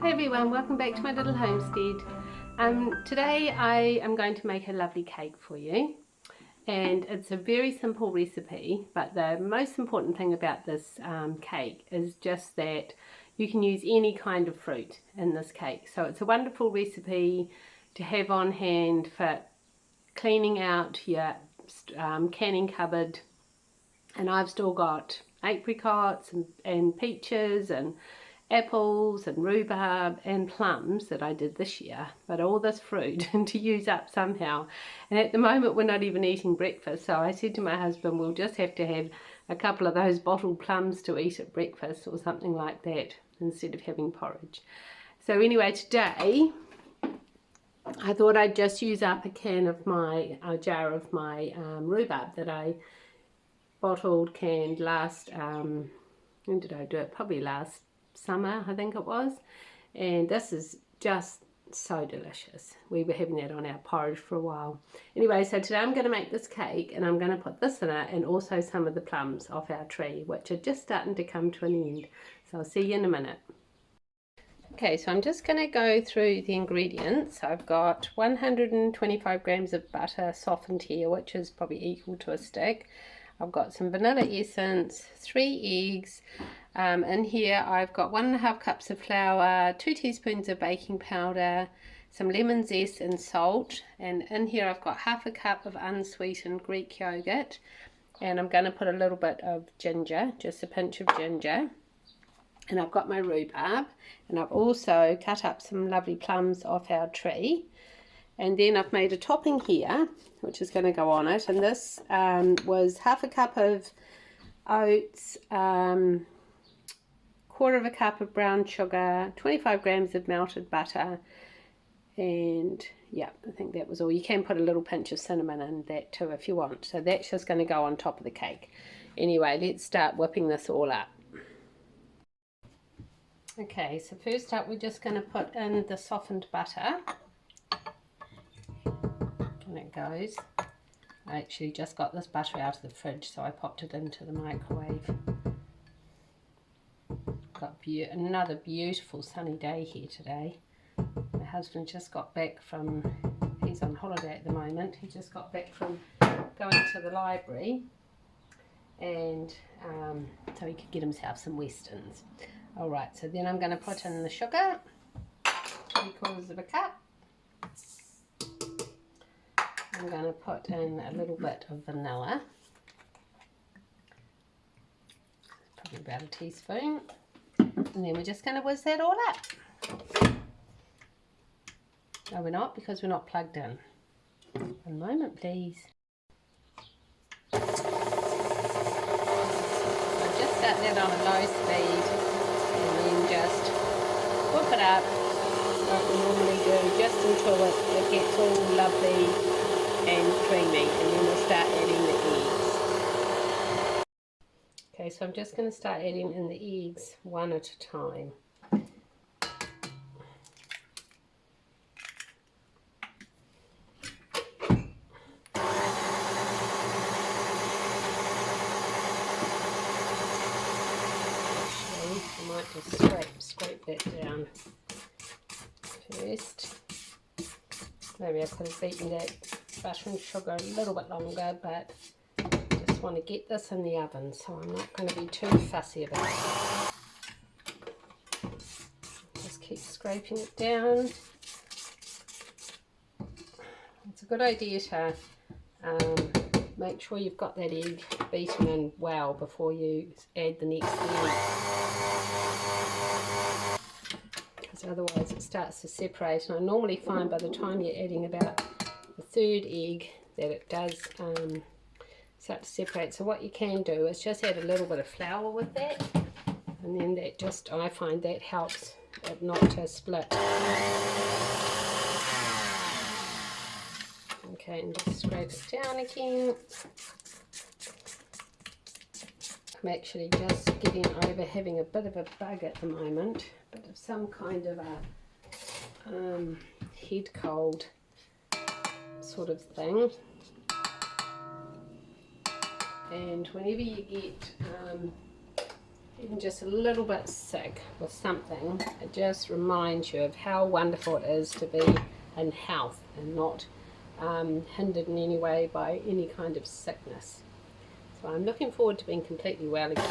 Hey everyone, welcome back to my little homestead. Today I am going to make a lovely cake for you, and it's a very simple recipe, but the most important thing about this cake is just that you can use any kind of fruit in this cake. So it's a wonderful recipe to have on hand for cleaning out your canning cupboard, and I've still got apricots and peaches and apples and rhubarb and plums that I did this year, but all this fruit to use up somehow. And at the moment we're not even eating breakfast, so I said to my husband, we'll just have to have a couple of those bottled plums to eat at breakfast or something like that instead of having porridge. So anyway, today I thought I'd just use up a jar of my rhubarb that I canned last, when did I do it? Probably last summer, I think it was. And this is just so delicious. We were having that on our porridge for a while. Anyway, so today I'm going to make this cake, and I'm going to put this in it and also some of the plums off our tree, which are just starting to come to an end. So I'll see you in a minute. Okay, so I'm just going to go through the ingredients. I've got 125 grams of butter softened here, which is probably equal to a stick. I've got some vanilla essence, 3 eggs. In here I've got 1.5 cups of flour, 2 teaspoons of baking powder, some lemon zest and salt, and in here I've got 1/2 cup of unsweetened Greek yogurt, and I'm going to put a little bit of ginger, just a pinch of ginger, and I've got my rhubarb, and I've also cut up some lovely plums off our tree. And then I've made a topping here, which is going to go on it, and this was 1/2 cup of oats, 1/4 cup of brown sugar, 25 grams of melted butter, and yeah, I think that was all. You can put a little pinch of cinnamon in that too if you want. So that's just going to go on top of the cake. Anyway, let's start whipping this all up. Okay, so first up we're just going to put in the softened butter. And it goes. I actually just got this butter out of the fridge, so I popped it into the microwave. Got another beautiful sunny day here today. My husband just got back from, he's on holiday at the moment, he just got back from going to the library, and so he could get himself some westerns. Alright, so then I'm going to put in the sugar, 3/4 cup. I'm going to put in a little bit of vanilla, probably about a teaspoon, and then we're just going to whiz that all up. No, we're not, because we're not plugged in. One moment, please. So just start that on a low speed, and then just whip it up like we normally do, just until it gets all lovely and creamy, and then we'll start adding the eggs. Okay, so I'm just going to start adding in the eggs one at a time. Actually, I might just scrape that down first. Maybe I could have beaten that butter and sugar a little bit longer, but I just want to get this in the oven, so I'm not going to be too fussy about it. Just keep scraping it down. It's a good idea to make sure you've got that egg beaten in well before you add the next egg, because otherwise it starts to separate, and I normally find by the time you're adding about the 3rd egg that it does start to separate. So what you can do is just add a little bit of flour with that, and then that just, I find that helps it not to split. Okay, and just scrape it down again. I'm actually just getting over having a bit of a bug at the moment, a bit of some kind of a head cold sort of thing, and whenever you get even just a little bit sick with something, it just reminds you of how wonderful it is to be in health and not hindered in any way by any kind of sickness. So I'm looking forward to being completely well again.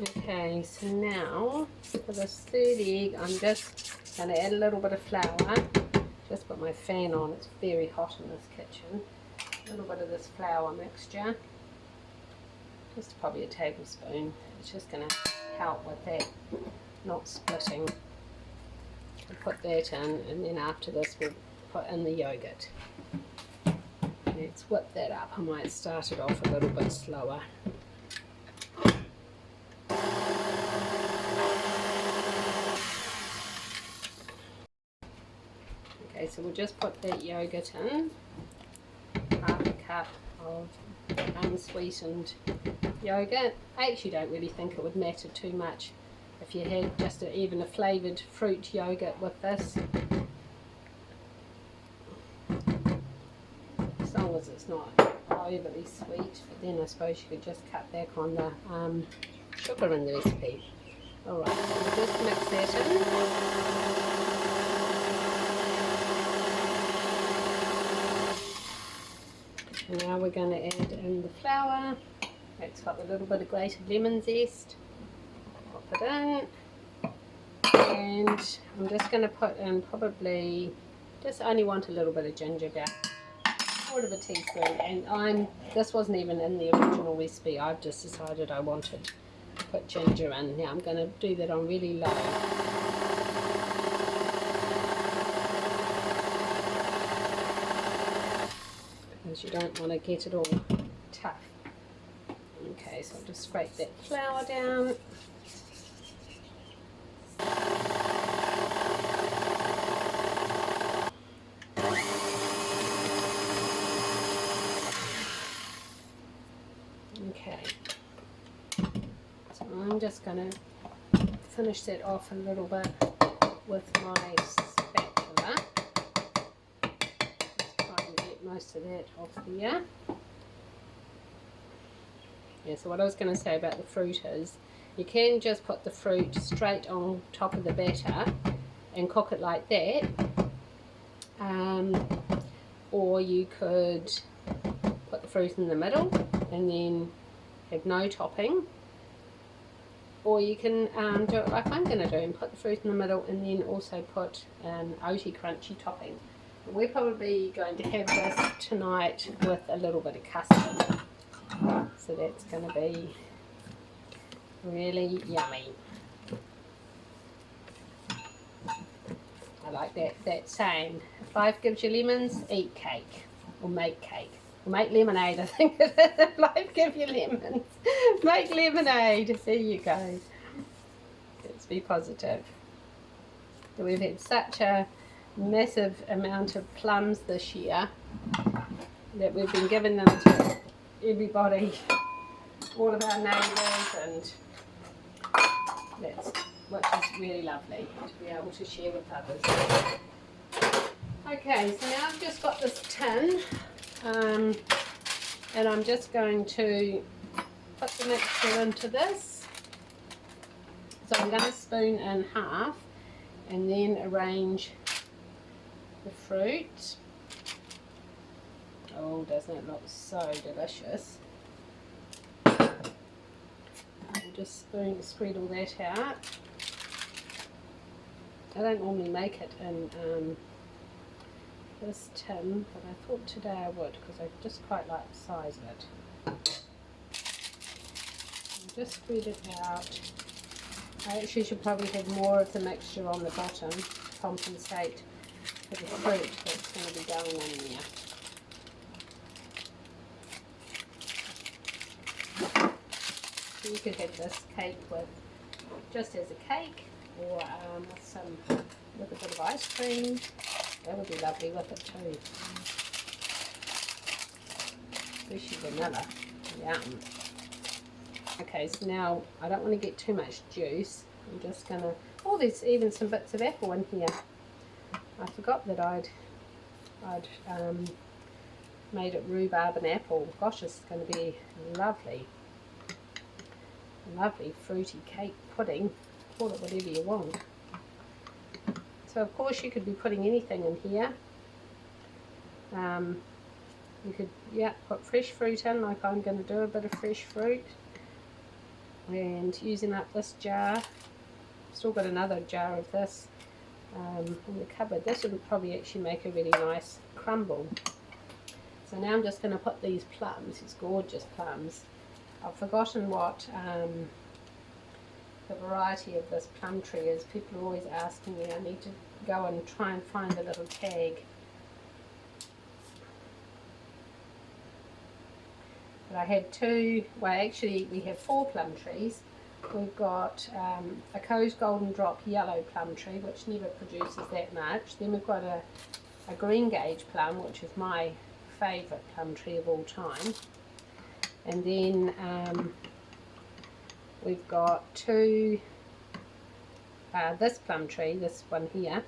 Okay, so now for this third egg, I'm just going to add a little bit of flour. Just put my fan on, it's very hot in this kitchen. A little bit of this flour mixture, just probably a tablespoon. It's just going to help with that not splitting. We'll put that in, and then after this we'll put in the yogurt. Let's whip that up. I might start it off a little bit slower. Okay, so we'll just put that yogurt in, half a cup of unsweetened yogurt. I actually don't really think it would matter too much if you had just even a flavoured fruit yogurt with this, as long as it's not overly sweet. But then I suppose you could just cut back on the sugar in the recipe. Alright, so we'll just mix that in. And now we're going to add in the flour. It's got a little bit of grated lemon zest. Pop it in. And I'm just going to put in probably, just only want a little bit of ginger, about a quarter of a teaspoon. And this wasn't even in the original recipe. I've just decided I wanted to put ginger in. Now I'm going to do that on really low. Because you don't want to get it all tough. Okay, so I'll just scrape that flour down. Okay, so I'm just going to finish that off a little bit with my spatula. Most of that off here. Yeah, so what I was going to say about the fruit is you can just put the fruit straight on top of the batter and cook it like that, or you could put the fruit in the middle and then have no topping, or you can do it like I'm going to do and put the fruit in the middle and then also put an oaty crunchy topping. We're probably going to have this tonight with a little bit of custard, so that's going to be really yummy. I like that saying, if life gives you lemons, eat cake, or make cake, or make lemonade. I think it is. If life gives you lemons, make lemonade. There you go. Let's be positive. We've had such a massive amount of plums this year that we've been giving them to everybody, all of our neighbours, and which is really lovely to be able to share with others. Okay, so now I've just got this tin, and I'm just going to put the mixture into this. So I'm going to spoon in half and then arrange the fruit. Oh, doesn't it look so delicious? I'll just spread all that out. I don't normally make it in this tin, but I thought today I would because I just quite like the size of it. I'll just spread it out. I actually should probably have more of the mixture on the bottom to compensate for the fruit that's going to be going in there. So you could have this cake with just as a cake, or with a bit of ice cream. That would be lovely with it too. Especially vanilla. Yum. Okay, so now I don't want to get too much juice. I'm just going to... Oh, there's even some bits of apple in here. I forgot that I'd made it rhubarb and apple. Gosh, this is going to be lovely. Lovely fruity cake pudding. Call it whatever you want. So of course you could be putting anything in here. You could, yeah, put fresh fruit in, like I'm going to do, a bit of fresh fruit. And using up this jar, still got another jar of this in the cupboard. This would probably actually make a really nice crumble. So now I'm just going to put these plums, these gorgeous plums. I've forgotten what the variety of this plum tree is. People are always asking me. I need to go and try and find the little tag. But I have two, well actually we have 4 plum trees. We've got a Coe's Golden Drop yellow plum tree, which never produces that much. Then we've got a green gauge plum, which is my favourite plum tree of all time. And then we've got 2, this plum tree, this one here,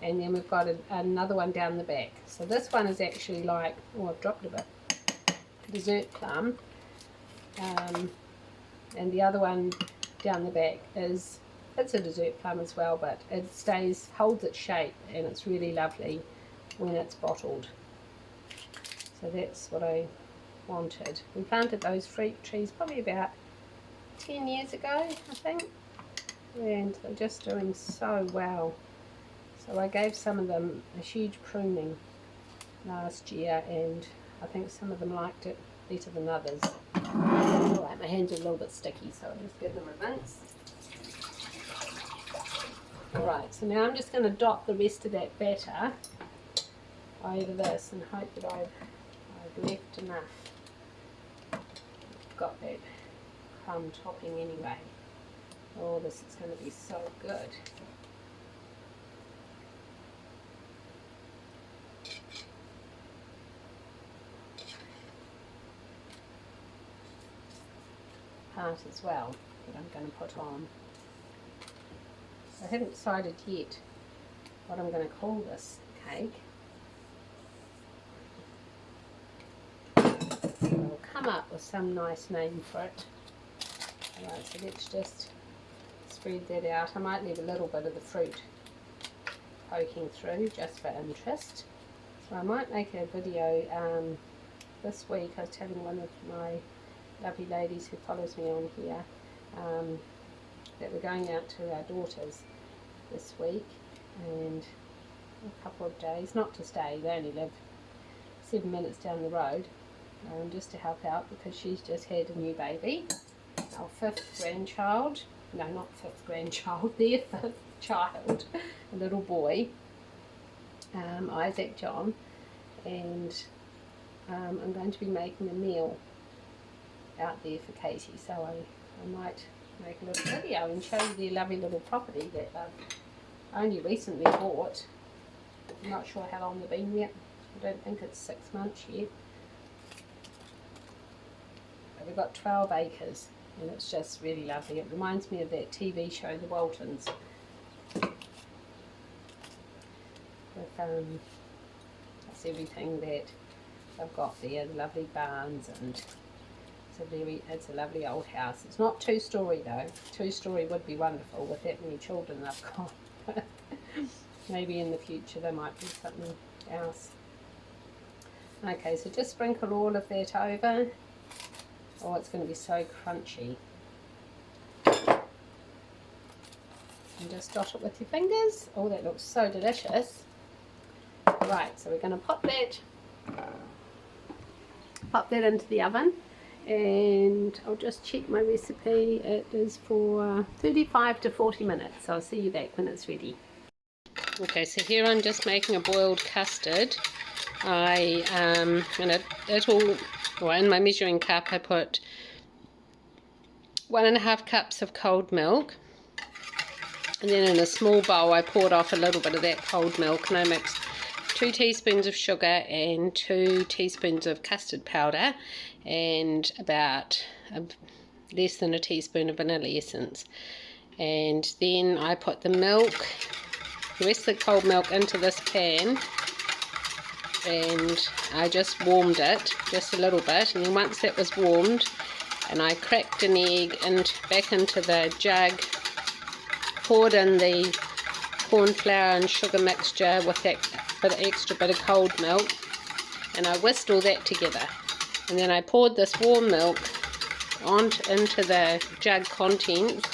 and then we've got another one down the back. So this one is actually like, oh I've dropped a bit, dessert plum, and the other one down the back it's a dessert plum as well, but it holds its shape, and it's really lovely when it's bottled. So that's what I wanted. We planted those fruit trees probably about 10 years ago, I think, and they're just doing so well. So I gave some of them a huge pruning last year, and I think some of them liked it better than others. Alright, my hands are a little bit sticky, so I'll just give them a rinse. Alright, so now I'm just going to dot the rest of that batter over this and hope that I've left enough. Got that crumb topping anyway. Oh, this is going to be so good. Part as well that I'm going to put on. I haven't decided yet what I'm going to call this cake. I'll come up with some nice name for it. Alright, so let's just spread that out. I might leave a little bit of the fruit poking through just for interest. So I might make a video this week. I was telling one of my lovely ladies who follows me on here that we're going out to our daughters this week, and a couple of days, not to stay, they only live 7 minutes down the road, just to help out because she's just had a new baby, our 5th grandchild, no not 5th grandchild, their 5th child, a little boy, Isaac John, and I'm going to be making a meal out there for Katie, so I might make a little video and show you their lovely little property that I've only recently bought. I'm not sure how long they've been yet. I don't think it's 6 months yet. But we've got 12 acres and it's just really lovely. It reminds me of that TV show, The Waltons. With that's everything that I've got there, the lovely barns, and it's a lovely old house. It's not 2-story though. 2-story would be wonderful with that many children I've got. Maybe in the future there might be something else. Okay, so just sprinkle all of that over. Oh, it's going to be so crunchy. And just dot it with your fingers. Oh, that looks so delicious. Right, so we're going to pop that into the oven. And I'll just check my recipe. It is for 35 to 40 minutes, so I'll see you back when it's ready. Okay, so here I'm just making a boiled custard. In my measuring cup I put 1.5 cups of cold milk, and then in a small bowl I poured off a little bit of that cold milk, and I mixed 2 teaspoons of sugar and 2 teaspoons of custard powder and about less than a teaspoon of vanilla essence. And then I put the rest of the cold milk into this pan, and I just warmed it just a little bit, and then once that was warmed and I cracked an egg and back into the jug, poured in the corn flour and sugar mixture with that extra bit of cold milk, and I whisked all that together, and then I poured this warm milk into the jug contents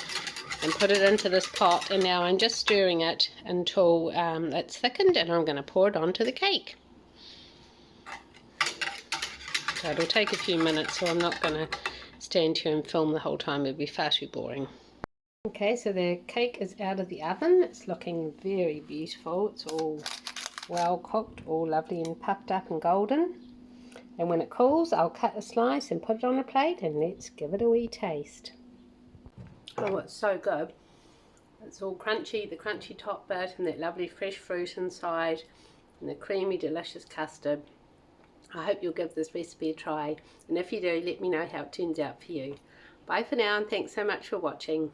and put it into this pot, and now I'm just stirring it until it's thickened, and I'm going to pour it onto the cake. So it'll take a few minutes, so I'm not going to stand here and film the whole time, it'd be far too boring. Okay, so the cake is out of the oven. It's looking very beautiful. It's all well cooked, all lovely and puffed up and golden. And when it cools, I'll cut a slice and put it on a plate, and let's give it a wee taste. Oh, it's so good. It's all crunchy, the crunchy top bit, and that lovely fresh fruit inside, and the creamy, delicious custard. I hope you'll give this recipe a try, and if you do, let me know how it turns out for you. Bye for now, and thanks so much for watching.